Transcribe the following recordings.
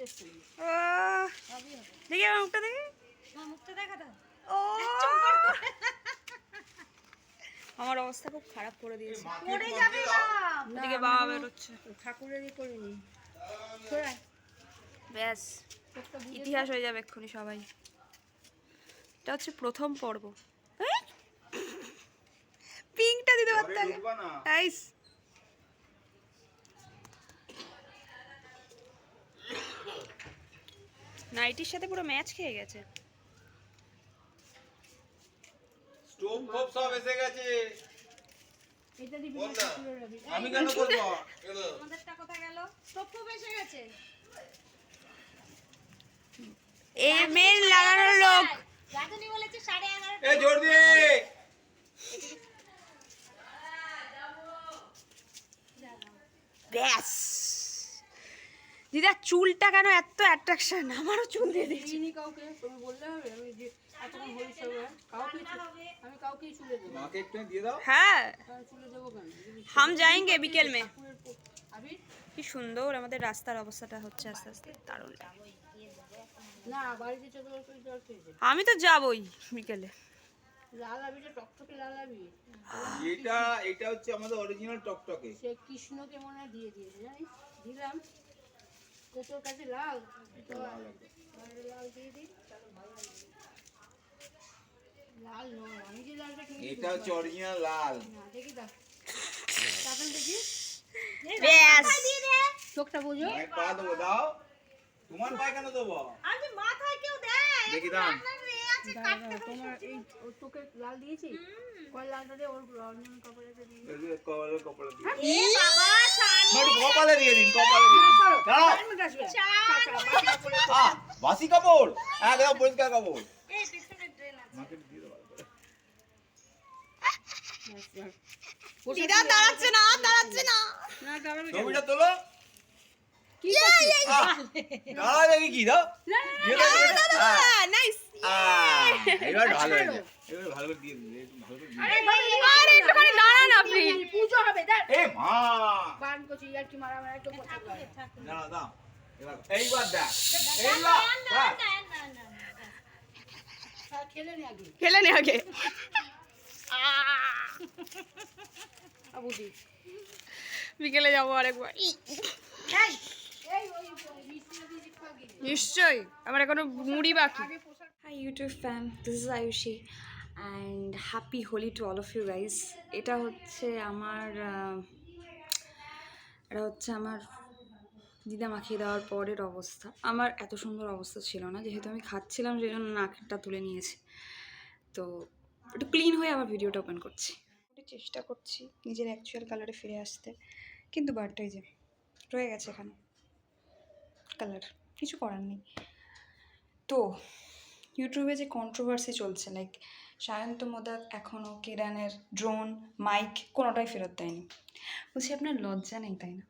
দেখি আমার মুখটা দেখি, মুখটা দেখা দাও। ও আমার অবস্থা খুব খারাপ করে দিয়েছে। পড়ে যাবে না। এদিকে বাবা বেরোচ্ছে। ঠাকুরেরই করিনি। ব্যাস ইতিহাস হয়ে যাবে এক্ষুনি সবাই। এটা হচ্ছে প্রথম পর্ব। পিঙ্কটা দিতে পারতাম। নাইস। নাইটির সাথে পুরো ম্যাচ খেয়ে গেছে। স্টোভ খুব সব এসে গেছে। এটা দিবি আমি কেন করব? আমাদেরটা কোথায় গেল? স্টোভ খুব এসে গেছে। এই মেল লাগানোর লোক। রাজনী বলেছে 11:30। এ জোর দে। ব্যাস দিদা চুলটা কেন এত অ্যাট্রাকশন? আমারও চুল দিয়ে দিয়েছি। কাউকে তুমি বললে হবে আমি যে এতক্ষণ হই সব কাউকে আমি কাউকেই চুলে দেব। মাকে একটু দিয়ে দাও। হ্যাঁ চুলে দেব কেন? हम जाएंगे বিকেল মে। আবি কি সুন্দর আমাদের রাস্তার অবস্থাটা হচ্ছে আস্তে আস্তে দারুণ। না বাড়িতে চলে আসো জল খেয়েছে। আমি তো যাবই বিকেলে। লাল আবিটা টকটকে লাল আবি। এটা হচ্ছে আমাদের অরিজিনাল টকটকে। সে কৃষ্ণকে মনে হয় দিয়ে দিয়েছে জানিস? দিলাম কোটোর কাছে লাল তো লাল দিয়ে দিই। লাল নয় আমি যে লালটা কিনেছি এটা হচ্ছে অরিজিনাল লাল। না দেখি দাও তাকান দেখি ব্যাস চোখটা বুঝো মায়ের পা দেবো দাও। তোমার পায়ে কেন দেবো? আমি মাথায় কেউ দেয় দেখি দাও। তোমার এই তোকে লাল দিয়েছি কয় লালটা দিয়ে ওর রঞ্জন কাপড়ে দিয়ে এই যে কপালে দিয়ে। এ বাবা একটু কপালে দিয়ে দিন, কপালে দিয়ে দিন। দাও। বাসি কাপড়। একদম পরিষ্কার কাপড়। এই পিছনে ড্রেন আছে মাকে দিয়ে দাও। দিদা দাঁড়াচ্ছে না দাঁড়াচ্ছে না। না দাঁড়াবে ছবিটা তোলো। কি করছিস দাঁড়া দেখি কি দাও। দিয়ে দাও। নাইস। এবার ভালো হয়েছে। এবার ভালো করে দিয়ে দিন। একটু ভালো করে দিয়ে দিন। আরে একটুখানি দাঁড়ান আপনি। পুজো হবে দেখ এ মা। বান করছি আর কি মারা মারা একটু পছন্দ করে দাঁড়া দাও। এইবার দেখ। এইবার দেখ। খেলে নি আগে খেলে নে আগে। আবুদি বিকেলে যাবো আরেকবার। এই এই ওই মিষ্টি দিয়ে খাগি নিশ্চয়ই আমার এখনো মুড়ি বাকি। আগে পোশাক Hi YouTube fam, this is Ayushi and happy Holi to all of you guys. এটা হচ্ছে আমার দিদা মাখিয়ে দেওয়ার পরের অবস্থা। আমার এত সুন্দর অবস্থা ছিল না, যেহেতু আমি খাচ্ছিলাম সেই জন্য নাকটা তুলে নিয়েছি। তো একটু ক্লিন হয়ে আবার ভিডিওটা ওপেন করছি। চেষ্টা করছি নিজের অ্যাকচুয়াল কালারে ফিরে আসতে, কিন্তু বারটাই যে রয়ে গেছে এখানে কালার, কিছু করার নেই। তো ইউটিউবে যে কন্ট্রোভার্সি চলছে, লাইক সায়ন্ত মোদক এখনও কেরানের ড্রোন মাইক কোনোটাই ফেরত দেয়নি। বলছি আপনার লজ্জা নেই তাই না?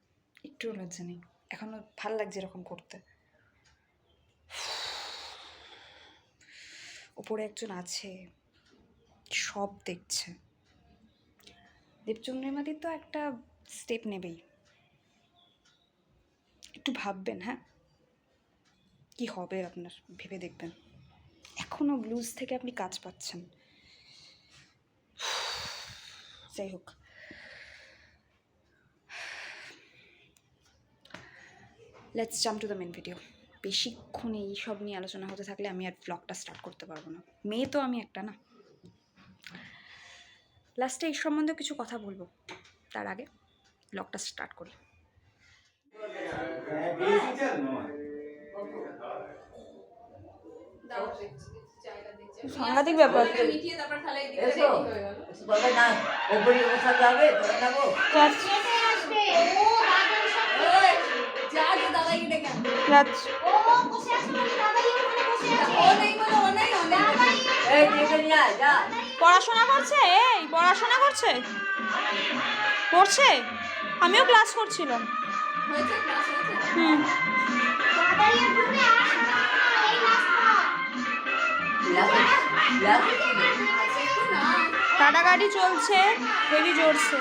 একটুও লজ্জা নেই? এখনও ভাল লাগছে এরকম করতে? ওপরে একজন আছে সব দেখছে। দেবচন্দ্রিমাদি তো একটা স্টেপ নেবেই, একটু ভাববেন। হ্যাঁ কি হবে আপনার ভেবে দেখবেন। এখনও ব্লুজ থেকে আপনি কাজ পাচ্ছেন। যাই হোক, let's jump to the main video. বেশিক্ষণ এইসব নিয়ে আলোচনা হতে থাকলে আমি আর ব্লগটা স্টার্ট করতে পারবো না। মেয়ে তো আমি একটা না। লাস্টে এই সম্বন্ধে কিছু কথা বলবো, তার আগে ব্লগটা স্টার্ট করি। সাংঘাতিক ব্যাপার। পড়াশোনা করছে, এই পড়াশোনা করছে করছে আমিও ক্লাস করছিলাম। কাটাকাটি চলছে হেভি জোরছে।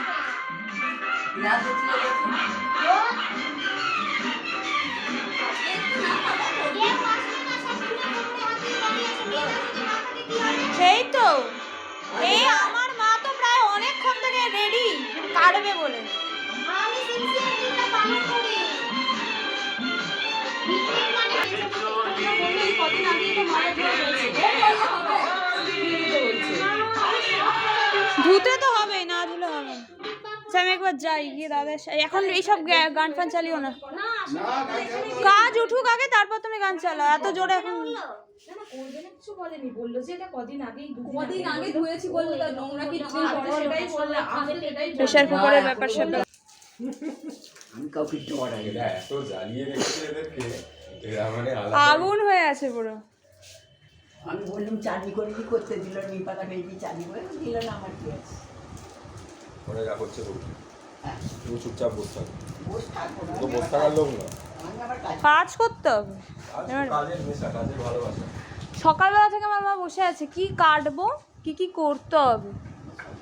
ধুতে তো হবে, না ধুলে হবে। আমি একবার যাই গিয়ে দাদা, এখন এইসব গান ফান চালিও না, কাজ উঠুক আগে তারপর তুমি গান চালাও, এত জোরে এখন। প্রেশার কুকারের ব্যাপার স্যাপার। আগুন হয়ে আছে পুরো। আমি বললাম চাটনি করে কি করতে দিল, নিম পাতা ভেজে চাটনি করে দিল না, আমার কি আছে। ওরা যা করছে করুক, তুমি চুপচাপ বসে থাকো। বসে থাকবো না, তো বসে থাকার লোক না, আমি আবার কাজ কাজ করতে হবে। কাজের নেশা, কাজের ভালোবাসা। সকালবেলা থেকে আমার মা বসে আছে, কি কাটবো, কি কি করতে হবে।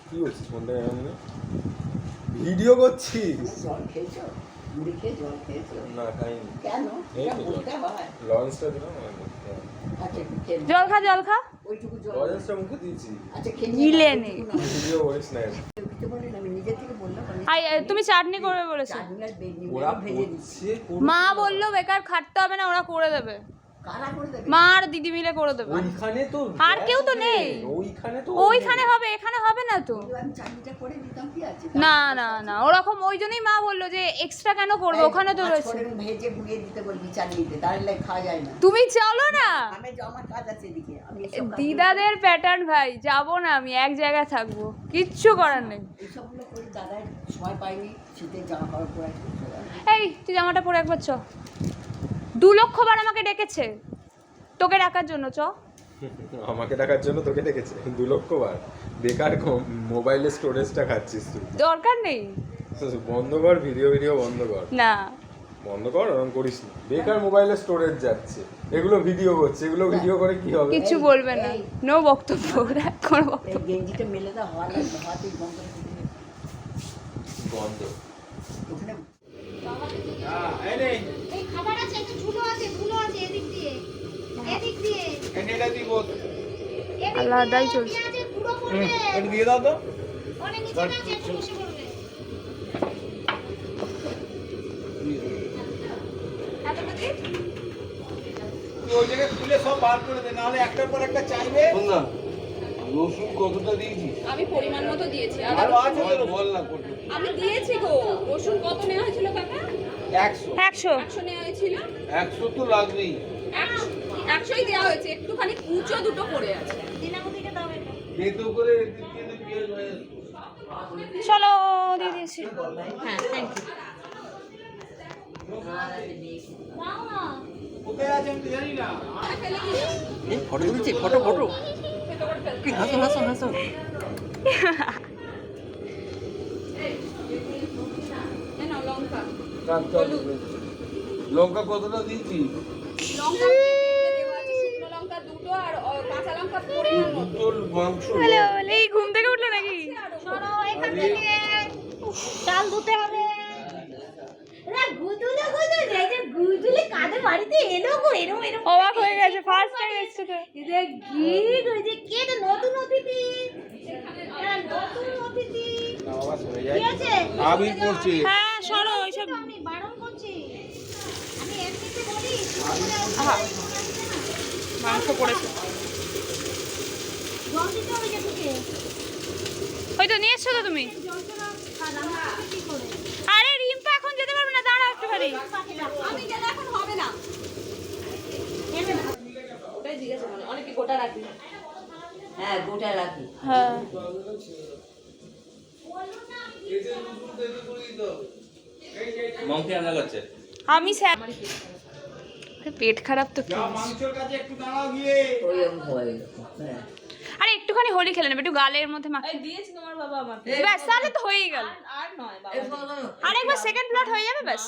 কি হচ্ছে ফোনটা এমন? ভিডিও করছিস? জল খেয়েছো, মুড়ি খেয়ে জল খেয়েছো? না খাইনি। কেন? এই এটা তো বলতে হয়। লঞ্চটা দিলাম, আচ্ছা একটু খেয়ে নাও। জল খা, জল খা। ওইটুকু জল। লঞ্চটা মুখে দিয়েছি। আচ্ছা খেয়ে গিলে নে। ভিডিও করিস না। দিতে বলি না, আমি নিজে থেকে বললাম। তুমি চাটনি করবে বলেছো। চাটনি আর বেগনি ওরা ভেজে দিচ্ছি। করছে, মা বললো বেকার খাটতে হবে না, ওরা করে দেবে। কারা করে দেবে? মা আর দিদি মিলে করে দেবে। ওইখানে তো আর কেউ তো নেই। ওইখানে তো ওইখানে হবে, এখানে হবে না তো। আমি চাটনিটা করে দিতাম, কি আছে? না না না, ওরকম ওই জন্যই মা বললো যে এক্সট্রা কেন করবে, ওখানে তো রয়েছে। পাঁচফোড়ন ভেজে গুঁড়িয়ে দিতে বলবি চাটনিতে, তাহলে খাওয়া যায় না। তুমি চলো না। আমি আমার কাজ আছে এদিকে, আমি এসব কাজ দিদাদের প্যাটার্ন ভাই, যাবো না আমি, এক জায়গায় থাকবো, কিচ্ছু করার নেই। এইসবগুলো করে দাদার সময় পাইনি, শীতের জামা কাপড় পরে এই তুই জামাটা পরে একবার চ। 2 লক্ষ বার আমাকে ডেকেছে তোকে ডাকার জন্য, চ। আমাকে ডাকার জন্য তোকে ডেকেছে 2 লক্ষ বার? বেকার মোবাইলের স্টোরেজটা খাচ্ছিস তুই। দরকার নেই। বন্ধ কর, ভিডিও বন্ধ কর, না বন্ধ কর, ওরকম করিস না। বেকার মোবাইলের স্টোরেজ যাচ্ছে, এগুলো ভিডিও করছে, এগুলো ভিডিও করে কি হবে? কিছু বলবে না, নো বক্তব্য, কোনো এই বক্তব্য। গেঞ্জিটা মেলে দাও, হওয়া লাগবে, হাতেই বন্ধ করে দিলে। বন্ধ। ওখানে এই খাবার আছে, একটু ঝুলো আছে, ধুলো আছে, এদিক দিয়ে, এদিক দিয়ে, এদিক আলাদাই দিয়ে, চলছে। পেঁয়াজের গুঁড়ো পড়বে। একটু দিয়ে দাও তো। অনেক নিচে না, একটু বসে পড়বে। তুই ওই জায়গায় খুলে সব বার করে দে, নাহলে একটার পর একটা চাইবে। রসুন কতটা দিয়েছিস? আমি পরিমাণ মতো দিয়েছি। আর আরো আছে তো বল না কত। আমি দিয়েছি গো। রসুন কত নেওয়া হয়েছিল কাকা? 100 100 নেওয়া হয়েছিল। 100 তো লাগবেই। 100ই দেওয়া হয়েছে, একটুখানি কুচো দুটো পড়ে আছে। দিনামুদিকে দাও এটা। বেতো করে কিন্তু পেঁয়াজ হয়ে যাবে। চলো দিয়ে দিয়েছি। হ্যাঁ, থ্যাংক ইউ। দাও না। কোথায় আছে আমি তো জানি না। ফটো তুলছি, ফটো হাসো হাসো হাসো। নাও লঙ্কা। লঙ্কা কতটা দিয়েছিস? লঙ্কা পেঁপে দেওয়া আছে, শুকনো লঙ্কা দুটো আর কাঁচা লঙ্কা পড়ে আনো। তোর মাংস হ্যালো, এই ঘুম থেকে উঠলো নাকি? সরো এখান থেকে। চাল ধুতে হবে। না গুদুলে এই যে গুদুলে কাদের বাড়িতে এলো গো, এরম এরম অবাক হয়ে গেছে, ফার্স্ট টাইম এসেছে তো। এদের ঘি কই যে কে তো নতুন অতিথি। হ্যাঁ, নতুন অতিথি। না বাবা সরে কি যায়। আছে? আবির পড়ছে। হ্যাঁ সরো ওইসব। আমি বারণ করছি। আমি এমনিতে বলি। আহা, মাংস পড়েছে। জল দিতে হবে যেটুকে। ওই তো নিয়ে এসছো তো তুমি। জলটা রান্না করতে কি করে? আরে রিম্পা এখন যেতে পারবে না, দাঁড়াও একটুখানি। আমি গেলে এখন হবে না। ওটাই জিজ্ঞাসা করে, অনেকে গোটা রাখি। হ্যাঁ গোটা রাখি। হ্যাঁ মংকে রান্না করছে। আমি পেট খারাপ তো কি? যা মাংসের কাছে একটু দাঁড়াও গিয়ে। ওই আমি হয়। হ্যাঁ আরে একটুখানি হোলি খেলে নেবে, একটু গালের মধ্যে মাখে। এই দিয়েছি তোমার বাবা আমাকে। ব্যাস তাহলে তো হয়েই গেল। আর নয় বাবা। আরেকবার সেকেন্ড প্লট হয়ে যাবে ব্যাস।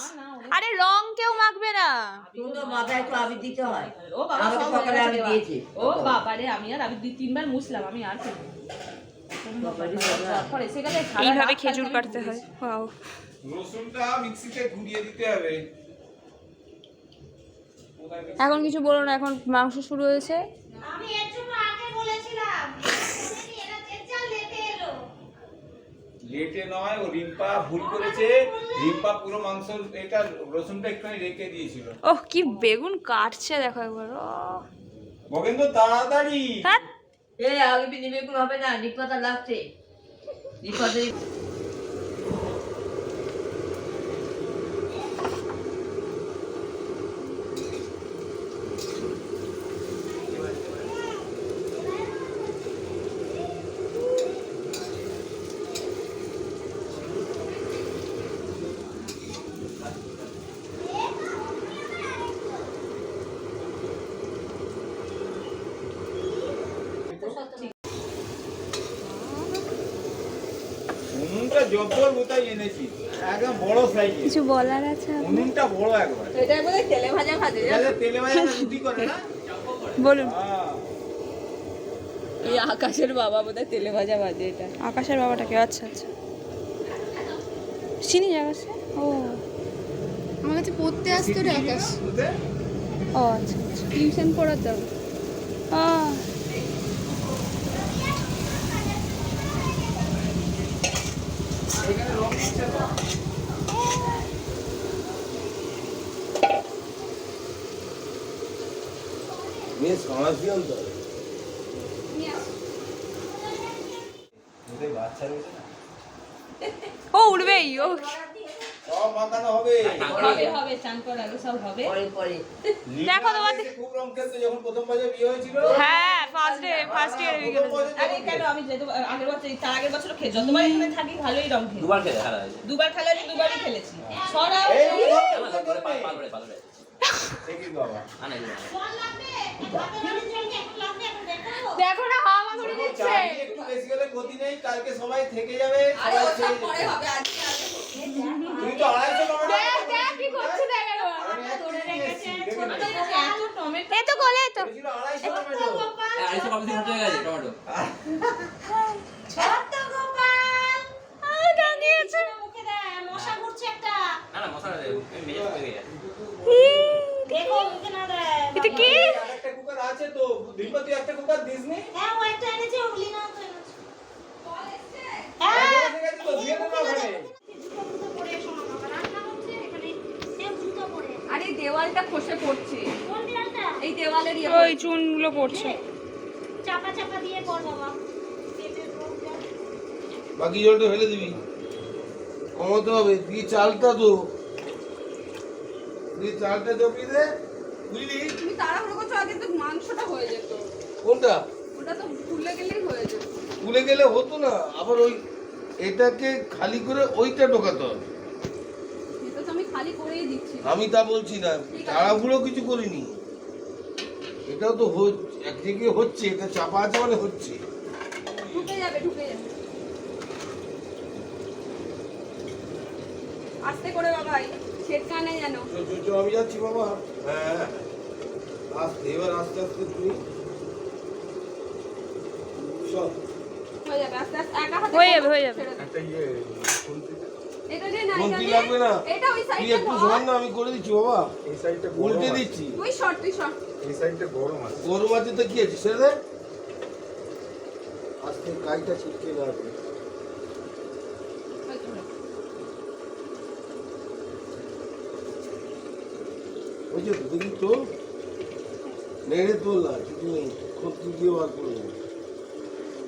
আরে রং কেউ মাখবে না। কিন্তু মাথায় একটু আবির দিতে হয়। ও বাবা আমাকে সব সকালে হয়ে আমি গেছে দিয়েছি। ও বাবা রে, আমি 2-3 বার মুছলাম, আমি আর খেলবো পরে সেটাতে এইভাবে খেজুর কাটতে হয়। ওয়াও, রসুনটা মিক্সিতে ঘুরিয়ে দিতে হবে। এখন কিছু বলো না, এখন মাংস শুরু হয়েছে। আমি এর জন্য আগে বলেছিলাম। এরা চেঁচাল লেটে এলো। লেটে নয়, ও রিম্পা ভুল করেছে। রিম্পা পুরো মাংস এটা রসুনটা একটুখানি রেখে দিয়েছিল। ওহ কি বেগুন কাটছে দেখো একবার বগেন্দ্র তাড়াতাড়ি। হ্যাঁ আগে বিনি বেগুন হবে না, নিপাতা লাগছে। নিপাতা উনুনটা জব্বর কোথায় এনেছি, একদম বড় সাইজের কিছু বলার আছে উনুনটা বড় একবার। এটা বোধহয় তেলে ভাজা ভাজে এটা তেলে ভাজা না রুটি করে না? বলুন। হ্যাঁ। এই আকাশের বাবা বোধহয় তেলে ভাজা ভাজে এটা। আকাশের বাবাটাকে আচ্ছা আচ্ছা চিনি আকাশে ও আমার কাছে পড়তে আসতো রে আকাশ, দুধে? ও আচ্ছা আচ্ছা টিউশন পড়াতাম। আহ, এখানে রং দিচ্ছে তো? মেয়ে সাঁড়াশি আনতে হবে। দুধে বাচ্চা রয়েছে না? ও উঠবেই ও সব মাখানো হবে। হবে হবে, চান করার আগে সব হবে। পরে পরে দেখো তোমার লিনা খুব রং খেলতো যখন প্রথম বছর বিয়ে হয়েছিল। হ্যাঁ ফার্স্ট ইয়ার প্রথম বছর আরে যখন কেন, আমি যেহেতু আগের বছর তার আগের বছর খেয়ে যতবার এখানে থাকি ভালোই রং খেলি। দুবার খেলে খেলা হয়েছে দুবার খেলা হয়েছে, দুবারই খেলেছি। সরাও এই আমার ঘরে পালরে দেখি বাবা। আনে দেখো না হাওয়া করে কোনো চাকরি একটু বেশি হলে ক্ষতি নেই, কালকে সবাই থেকে যাবে, আরে সবাই ওসব খেয়ে পরে যাবে। হবে, আজকে আগে তুই তো 250 টমেটো দেখ কি করছে দেখ একবার আমি এক কেজি নিয়েছি, দেখে নে। এত টমেটো এই তো কোলে তো বলেছিল 250 টমেটো। 250 কমে খরচ হয়ে গেছে টমেটো ছোট্ট গোপাল টাঙিয়েছে মুখে দেয়, মশা ঘুরছে একটা। না না মশলা মেজে হয়ে গেছে দেখো মুখে না দেয়। এটা কি আরেকটা কুকার আছে তো, দীপা তুই একটা কুকার দিস নি? হ্যাঁ ও একটা এনেছে, ওগুলি না তো এনেছে। হ্যাঁ ঠিক আছে তো দিয়ে দে না ওখানে। জুতো ফুতো পরে এসো না বাবা, রান্না হচ্ছে এখানে সেম জুতো পরে। আরে দেওয়ালটা খসে পড়ছে, কোন দেয়ালটা? এই দেওয়ালের ইয়ে ওই চুনগুলো পড়ছে চাপা চাপা দিয়ে কর বাবা। পেটের রোগ দেয়। বাকি জলটা ফেলে দিবি, কমাতে হবে। দিয়ে চালটা তো দিয়ে চালটা চাপিয়ে দে, বুঝলি? তুমি তাড়াহুড়ো করছো, আগে তো মাংসটা হয়ে যেত, কোনটা ওটা তো ভুলে গেলেই হয়ে যেত। ভুলে গেলে হতো না, আবার ওই এটাকে খালি করে ওইটা ঢোকাতে হবে। এটা তো আমি খালি করেই দিচ্ছি। আমি তা বলছি না, তাড়াহুড়ো কিছু করিনি। এটাও তো এক জায়গায় হচ্ছে, এটা চাপা আছে মানে হচ্ছে। ঢুকে যাবে, ঢুকে যাবে। আস্তে করে বাবাই, ছেটকা নেই যেন। আমি যাচ্ছি বাবা। হ্যাঁ আস্তে, এবার আস্তে আস্তে তুমি সব হয়ে যাবে আস্তে আস্তে, একা হাতে হয়ে যাবে, করো, হয়ে যাবে। ছেড়ে দাও। একটা ইয়ে এটা দে না, বলতে এটা লাগবে না। দে। এটা ওই তুই সাইডটা একটু ধর। ধর না, আমি করে দিচ্ছি বাবা। এই সাইডটা গরম উল্টে আছে। দিচ্ছি। তুই সর, তুই সর। এই সাইডটা গরম আছে গরম আছে তো কি আছে, সেরে দে। আস্তে কাইটা ছিটকে রাখবে। ওই তো রে। ওই যে দেখি তোল, নেড়ে তোল না, কিছু নেই, খদ্দি দিয়ে বার করে নেবে।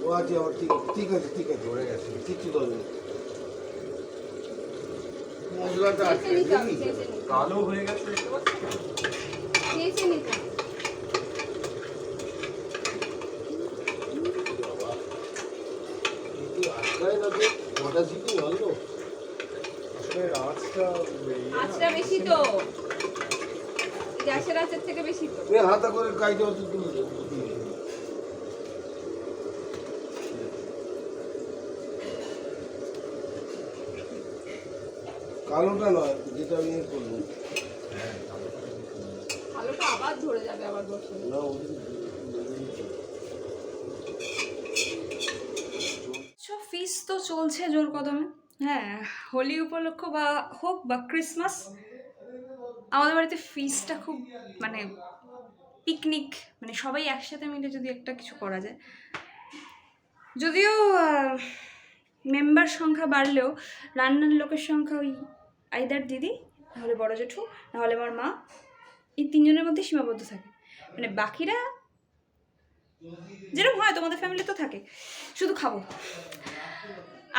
ও আছে আমার, ঠিক আছে ঠিক আছে ঠিক আছে, ধরে গেছে কিচ্ছু দরকার নেই। মশলাটা আছে চেঁচে নিতে হবে, দেখবি? চেঁচে নিতে হবে। কালো হয়ে গেছে চেঁচে নিতে হবে। কিন্তু আটকায় না তো, কটা সিটি ভালো। আসলে আঁচটা আঁচটা বেশি তো, গ্যাসের আঁচের থেকে বেশি তো। তুই হাতা করে কাইটা হচ্ছে তুলে দে, দিয়ে দে। কালোটা নয়, যেটা আমি ইয়ে করবো আলুটা আবার ধরে যাবে, আবার বসে। না, ওদিকে ফিস তো চলছে জোর কদমে। হ্যাঁ হোলি উপলক্ষ বা হোক বা ক্রিসমাস, আমাদের বাড়িতে ফিসটা খুব মানে পিকনিক, মানে সবাই একসাথে মিলে যদি একটা কিছু করা যায়। যদিও মেম্বার সংখ্যা বাড়লেও রান্নার লোকের সংখ্যা ওই আইদার দিদি, নাহলে বড় জেঠু, নাহলে আমার মা, এই তিনজনের মধ্যে সীমাবদ্ধ থাকে। মানে বাকিরা যেরকম হয় তোমাদের ফ্যামিলি তো থাকে, শুধু খাবো।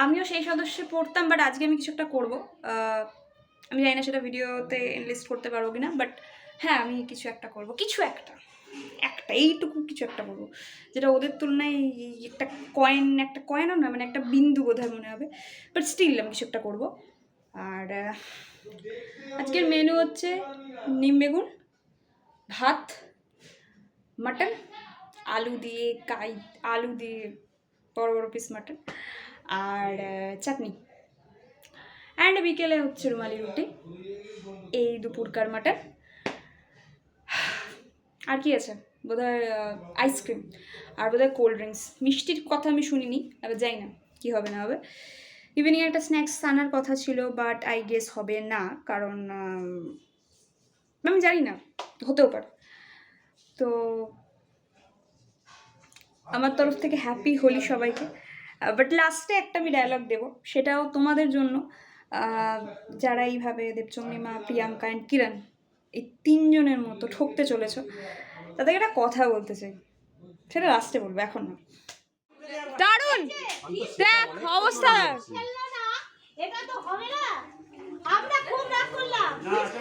আমিও সেই সদস্যে পড়তাম, বাট আজকে আমি কিছু একটা করবো। আমি জানি না সেটা ভিডিওতে এনলিস্ট করতে পারবো কিনা, বাট হ্যাঁ আমি কিছু একটা করবো, কিছু একটা এইটুকু কিছু একটা করবো, যেটা ওদের তুলনায় একটা কয়েনও না, মানে একটা বিন্দু বোধহয় মনে হবে, বাট স্টিল আমি কিছু একটা করবো। আর আজকের মেনু হচ্ছে নিম বেগুন, ভাত, মাটন, আলু দিয়ে বড় বড় পিস মাটন, আর চাটনি, অ্যান্ড বিকেলে হচ্ছে রুমালি রুটি, এই দুপুরকার মাটন। আর কি আছে বোধহয় আইসক্রিম, আর বোধহয় কোল্ড ড্রিঙ্কস। মিষ্টির কথা আমি শুনিনি, এবার যাই না কী হবে না হবে। ইভিনিং একটা স্ন্যাক্স আনার কথা ছিল, বাট আই গেস হবে না, কারণ আমি জানি না, হতেও পারে। তো আমার তরফ থেকে হ্যাপি হোলি সবাইকে। বাট লাস্টে একটা আমি ডায়লগ দেবো, সেটাও তোমাদের জন্য, যারা এইভাবে দেবচন্দ্রিমা, প্রিয়াঙ্কা অ্যান্ড কিরণ এই তিনজনের মতো ঠকতে চলেছ, তাদেরকে একটা কথা বলতে চাই, সেটা লাস্টে বলবো, এখন না। দারুণ দেখ অবস্থা। খেললো না, এটা তো হবে না। আমরা খুব রাগ করলাম।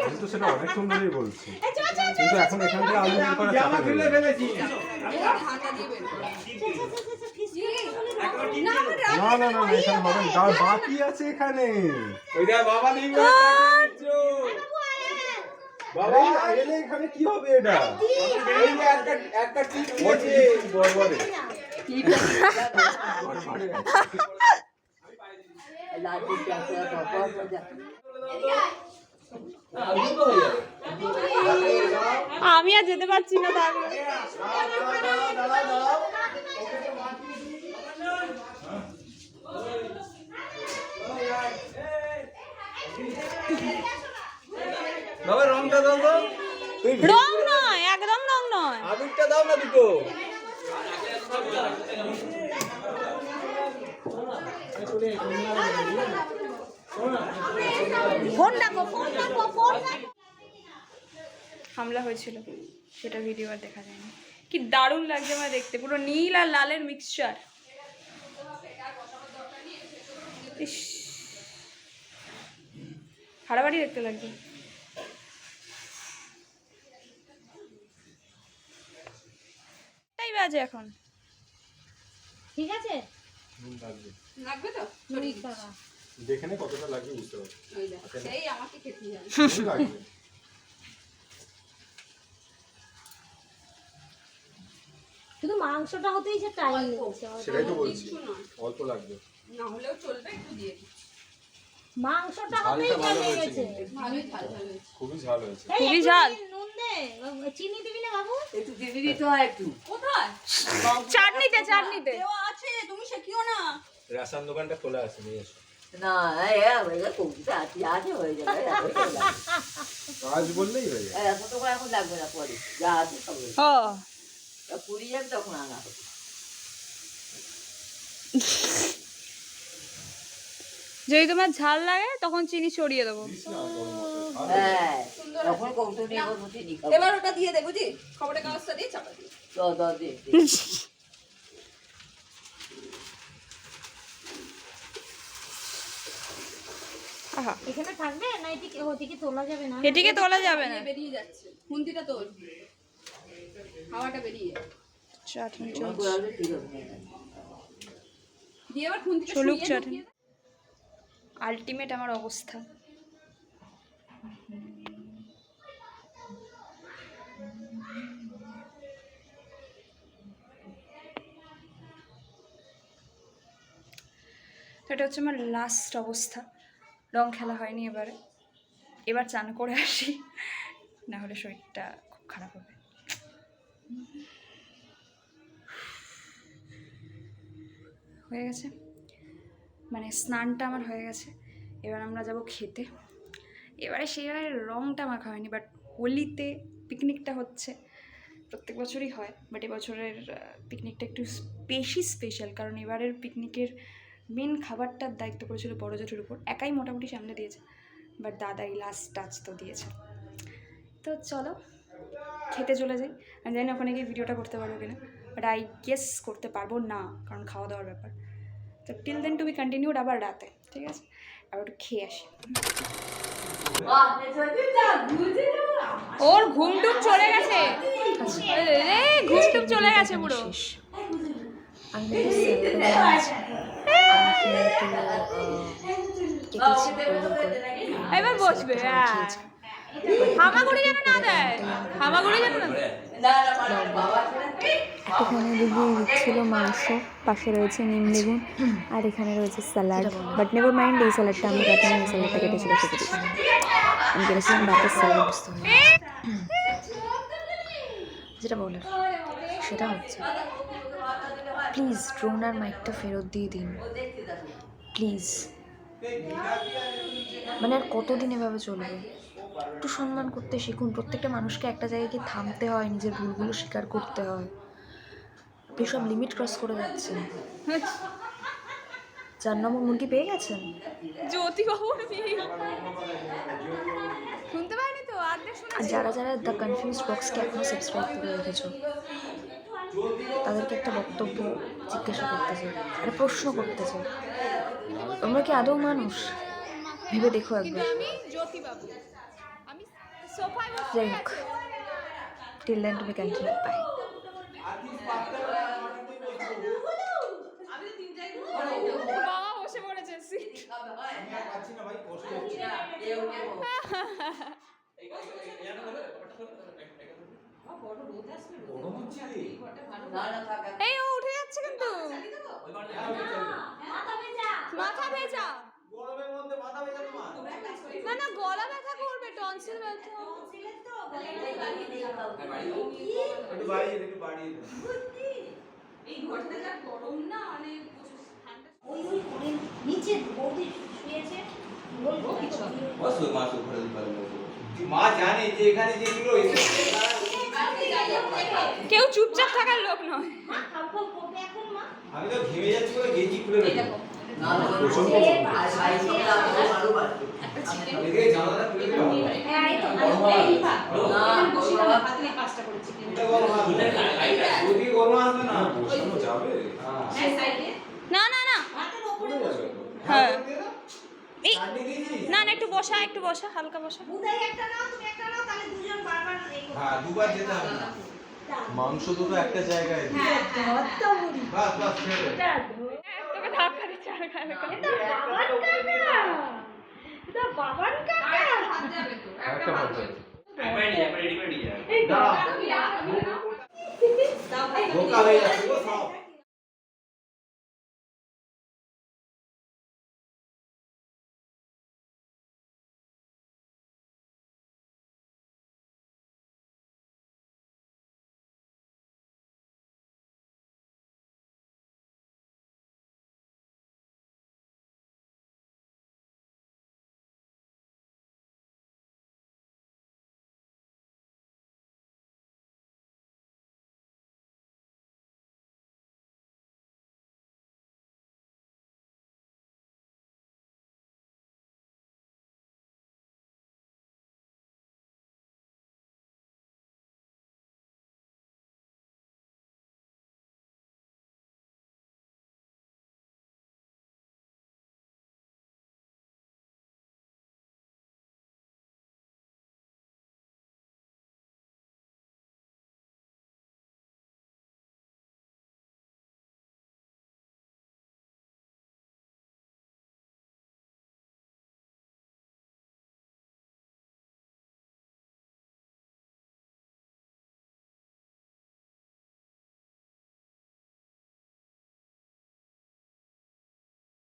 আমি তো সেটা অনেক সুন্দরই বলছি, এই চল, চল, চল, কিন্তু এখন এখান থেকে আলু বের করা জামা চাপে খুলে হয়ে যাবে। ফেলেছি ঢাকা দিয়ে বের করো। না না না না, এখানে হবে না, তার বাকি আছে এখানে। ওইটা বাবা দিই বাবা এলে এখানে কি হবে এটা? একটা টিপ ওই বড়বড়ে। লাড্ডু চাচা বাবা আমি আর যেতে পারছি না, তাহলে বাবা রংটা দাও তো, রং নয়, একদম রং নয়। আবিরটা দাও না দুটো। ফোন ডাকো, ফোন ডাকো, ফোন ডাকো। হামলা হয়েছিল, সেটা ভিডিও আর দেখা যায়নি। কি দারুণ লাগছে আমার দেখতে, পুরো নীল আর লালের মিক্সচার। ইস, হাড়াবাড়ি দেখতে লাগছে। তাই বাজে এখন। ঠিক আছে, লাগবে তো ছড়িয়ে দিচ্ছি। দেখে নে কতটা লাগবে বুঝতে পারছি। ওই দেখ, সেই আমাকে খেতে যাবে। লাগবে। শুধু মাংসটা হতেই যে টাইম লেগেছে। সেটাই তো বলছি, কিচ্ছু নয়, অল্প লাগবে। না হলেও চলবে, একটু দিয়ে দিচ্ছি। মাংসটা ঝালটা হতেই ভালো টাইম হয়েছে লেগেছে। কিন্তু। ভালোই ঝাল ঝাল হয়েছে। খুবই ঝাল হয়েছে। এই, খুবই একটু ঝাল। নুন দে, চিনি দিবি না বাবু? একটু চিনি দিতে হয় একটু। কোথায়? চাটনিতে দেওয়া আছে, তুমি শেখিও না। রাসান দোকানটা খোলা আছে, নিয়ে এসো। না কমতে আছে হয়ে যাবে আজ বললেই হয়ে যাবে। এত তো এখন লাগবে না, পরে যা আছে সব হয়ে ও যাবে। পুরি যাবে তখন আনা হবে। যদি তোমার ঝাল লাগে তখন চিনি ছড়িয়ে দেবো। হ্যাঁ তখন কৌটো নিয়ে বসে চিনি খাবো। এবার ওটা দিয়ে দে, বুঝি? খবরের কাগজটা দিয়ে চাপা দিই। দে আহা, এখানে থাকবে না, ওদিকে তোলা যাবে না? এটিকে তোলা যাবে না। বেরিয়ে যাচ্ছে খুন্তিটা তোর, হাওয়াটা বেরিয়ে যায়। চাটনি তোমার চলছে। গোড়ালে ঠিক হবে না। দিয়ে এবার খুন্তিটা চলুক শুইয়ে চাটনি। ঢুকিয়ে দে। আলটিমেট আমার অবস্থা। তো এটা হচ্ছে আমার লাস্ট অবস্থা। রং খেলা হয়নি এবারে, এবার চান করে আসি, না হলে শরীরটা খুব খারাপ হবে। হয়ে গেছে, মানে স্নানটা আমার হয়ে গেছে। এবার আমরা যাব খেতে। এবারে সেবারে রংটা মাখা হয়নি, বাট হোলিতে পিকনিকটা হচ্ছে, প্রত্যেক বছরই হয়, বাট এবছরের পিকনিকটা একটু বেশি স্পেশাল, কারণ এবারের পিকনিকের মেন খাবারটার দায়িত্ব পড়েছিল বড় জেঠুর উপর। একাই মোটামুটি সামনে দিয়েছে, বাট দাদা এই লাস্ট টাচ তো দিয়েছে। তো চলো খেতে চলে যাই। আমি জানি না ওখানে গিয়ে ভিডিওটা করতে পারবো কিনা, বাট আই গেস করতে পারবো না, কারণ খাওয়া দাওয়ার ব্যাপার। তো till then to be continued আবার রাতে, ঠিক আছে? আবার একটু খেয়ে আসি। ওর ঘুমটুম চলে গেছে, ঘুমটুম চলে গেছে পুরো। এবার বসবে, হামাগুড়ি যেন না দেয়, হামাগুড়ি যেন না দেয়। একটুখানি দিদি দিচ্ছিল মাংস, পাশে রয়েছে নিম বেগুন, আর এখানে রয়েছে স্যালাড। বাট নেভার মাইন্ড, এই স্যালাডটা আমি কাটিনি, এই স্যালাডটা কেটে ছিল খেতে দিচ্ছি। আমি করেছিলাম ভাতের স্যালাড। যেটা বলার সেটা হচ্ছে, প্লিজ ড্রোন আর মাইকটা ফেরত দিয়ে দিন প্লিজ। মানে আর কতদিন এভাবে চলবে? একটু সম্মান করতে শিখুন। প্রত্যেকটা মানুষকে একটা জায়গায় গিয়ে থামতে হয়, নিজের ভুলগুলো স্বীকার করতে হয়। আপনি সব লিমিট ক্রস করে যাচ্ছেন। 4 নম্বর মুরগি পেয়ে গেছেন? জ্যোতিবাবুর বিয়ে শুনতে পাইনি তো, অর্ধেক শুনে। আর যারা যারা দ্য কনফিউজ বক্সকে এখনো সাবস্ক্রাইব করে রেখেছো, তাদেরকে একটা বক্তব্য জিজ্ঞাসা করতে চাই, একটা প্রশ্ন করতে চাই। তোমরা কি আদৌ মানুষ? ভেবে দেখো একবার। আমি জ্যোতিবাবু, আমি সোফায় বসে যাই হোক, টিল দেন তুমি কন্টিনিউ। বাই। বাবা বসে পড়েছে সিট। এই ও উঠে যাচ্ছে কিন্তু, মাথা ভেজা। না না, গলা ব্যথা করবে, টনসিল ব্যথা। এই ঘরটা যা গরম না, মানে ওই করে নিচে বৌদি শুয়েছে, বলবো কিছু মা জানে যে এখানে যেগুলো কেউ চুপচাপ থাকার লোক নয়। আমি তো ঘেমে যাচ্ছি বলে গেঞ্জি খুলে রেখে জানালা খুলে দিলাম। যদি গরম আসবে না বসানো যাবে। না না না, হ্যাঁ এই না না, একটু বসা, একটু বসা, হালকা বসা। বুদাই একটা নাও, তুমি একটা নাও, তাহলে দুজন বারবার হ্যাঁ, দুবার যেতে হবে না। মাংস দুটো একটা জায়গায় দিই। বাস বাস ছেড়ে দে। তোকে ধাক্কা দিচ্ছে আর গায়ে লাগা। এটা বাবার কাকা, হাত যাবে তো একটা ভাত যাবে। একবার রেডি করে নিয়ে যাবে। বোকা হয়ে যাচ্ছে গো সব।